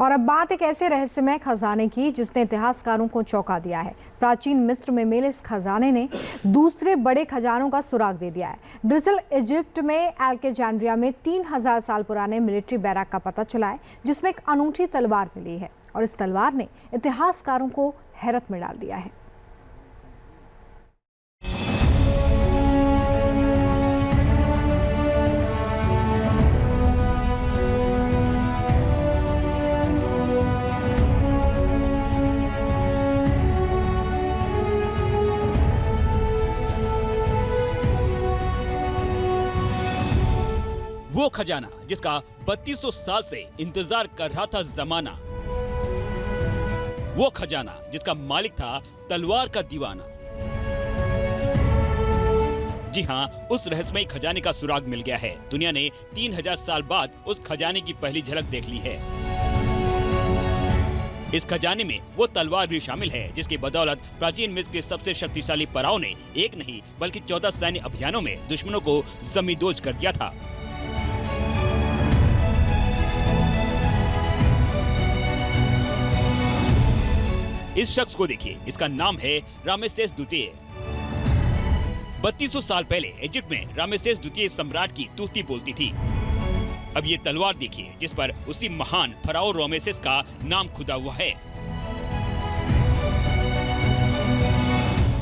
और अब बात एक ऐसे रहस्यमय खजाने की जिसने इतिहासकारों को चौंका दिया है। प्राचीन मिस्र में मिले इस खजाने ने दूसरे बड़े खजानों का सुराग दे दिया है। दरअसल इजिप्ट में अलेक्जेंड्रिया में 3000 साल पुराने मिलिट्री बैरक का पता चला है, जिसमें एक अनूठी तलवार मिली है और इस तलवार ने इतिहासकारों को हैरत में डाल दिया है। वो खजाना जिसका 3200 साल से इंतजार कर रहा था जमाना। वो खजाना जिसका मालिक था तलवार का दीवाना। जी हां, उस रहस्यमयी खजाने का सुराग मिल गया है। दुनिया ने 3000 साल बाद उस खजाने की पहली झलक देख ली है। इस खजाने में वो तलवार भी शामिल है जिसकी बदौलत प्राचीन मिस्र के सबसे शक्तिशाली पराओं ने एक नहीं बल्कि 14 सैन्य अभियानों में दुश्मनों को जमींदोज कर दिया था। इस शख्स को देखिए, इसका नाम है रामेसेस द्वितीय। 3200 साल पहले इजिप्ट में रामेसेस द्वितीय सम्राट की तूती बोलती थी। अब ये तलवार देखिए जिस पर उसी महान फराओ रामेसेस का नाम खुदा हुआ है।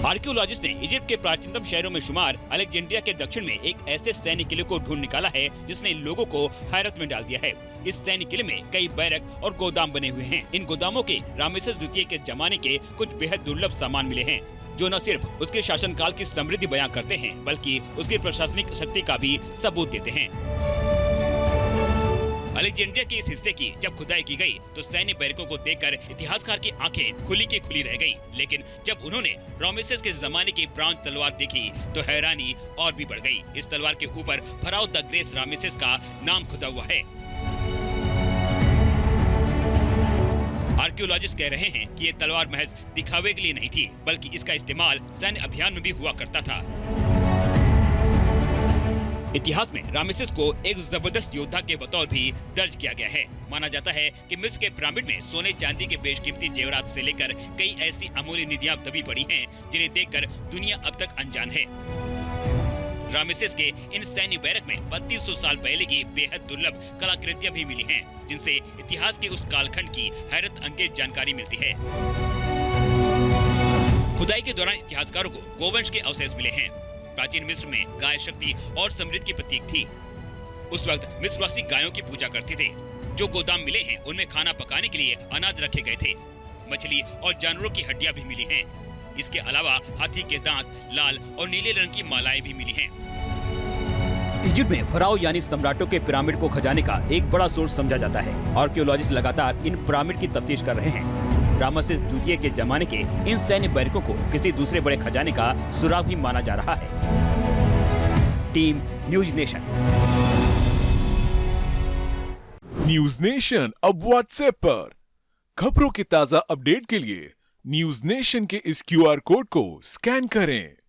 आर्कियोलॉजिस्ट ने इजिप्ट के प्राचीनतम शहरों में शुमार अलेक्जेंड्रिया के दक्षिण में एक ऐसे सैन्य किले को ढूंढ निकाला है जिसने लोगों को हैरत में डाल दिया है। इस सैन्य किले में कई बैरक और गोदाम बने हुए हैं। इन गोदामों के रामेसेस द्वितीय के जमाने के कुछ बेहद दुर्लभ सामान मिले हैं, जो न सिर्फ उसके शासनकाल की समृद्धि बयां करते हैं बल्कि उसकी प्रशासनिक शक्ति का भी सबूत देते हैं। अलेक्जेंड्रिया के इस हिस्से की जब खुदाई की गई तो सैन्य बैरकों को देखकर इतिहासकार की आंखें खुली की खुली रह गईं। लेकिन जब उन्होंने रामेसेस के जमाने की ब्रॉन्ज तलवार देखी तो हैरानी और भी बढ़ गई। इस तलवार के ऊपर फराओ द ग्रेट रामेसेस का नाम खुदा हुआ है। आर्कियोलॉजिस्ट कह रहे हैं कि ये तलवार महज दिखावे के लिए नहीं थी बल्कि इसका इस्तेमाल सैन्य अभियान में भी हुआ करता था। इतिहास में रामेसेस को एक जबरदस्त योद्धा के बतौर भी दर्ज किया गया है। माना जाता है कि मिस्र के पिरामिड में सोने चांदी के बेशकीमती जेवरात से लेकर कई ऐसी अमूल्य निधियां दबी पड़ी हैं जिन्हें देखकर दुनिया अब तक अनजान है। रामेसेस के इन सैन्य बैरक में 3200 साल पहले की बेहद दुर्लभ कलाकृतियां भी मिली हैं, जिनसे इतिहास के उस कालखंड की हैरत अंगेज जानकारी मिलती है। खुदाई के दौरान इतिहासकारों को गोवंश के अवशेष मिले हैं। प्राचीन मिस्र में गाय शक्ति और समृद्धि की प्रतीक थी। उस वक्त मिस्रवासी गायों की पूजा करते थे। जो गोदाम मिले हैं उनमें खाना पकाने के लिए अनाज रखे गए थे। मछली और जानवरों की हड्डियां भी मिली हैं। इसके अलावा हाथी के दांत, लाल और नीले रंग की मालाएं भी मिली हैं। इजिप्ट में फराओ यानी सम्राटों के पिरामिड को खजाने का एक बड़ा सोर्स समझा जाता है। आर्कियोलॉजिस्ट लगातार इन पिरामिड की तफ्तीश कर रहे हैं। रामेसेस द्वितीय के जमाने के इन सैन्य बैरकों को किसी दूसरे बड़े खजाने का सुराग भी माना जा रहा है। Team news nation. News nation अब व्हाट्सएप पर खबरों की ताजा अपडेट के लिए न्यूज नेशन के इस QR कोड को स्कैन करें।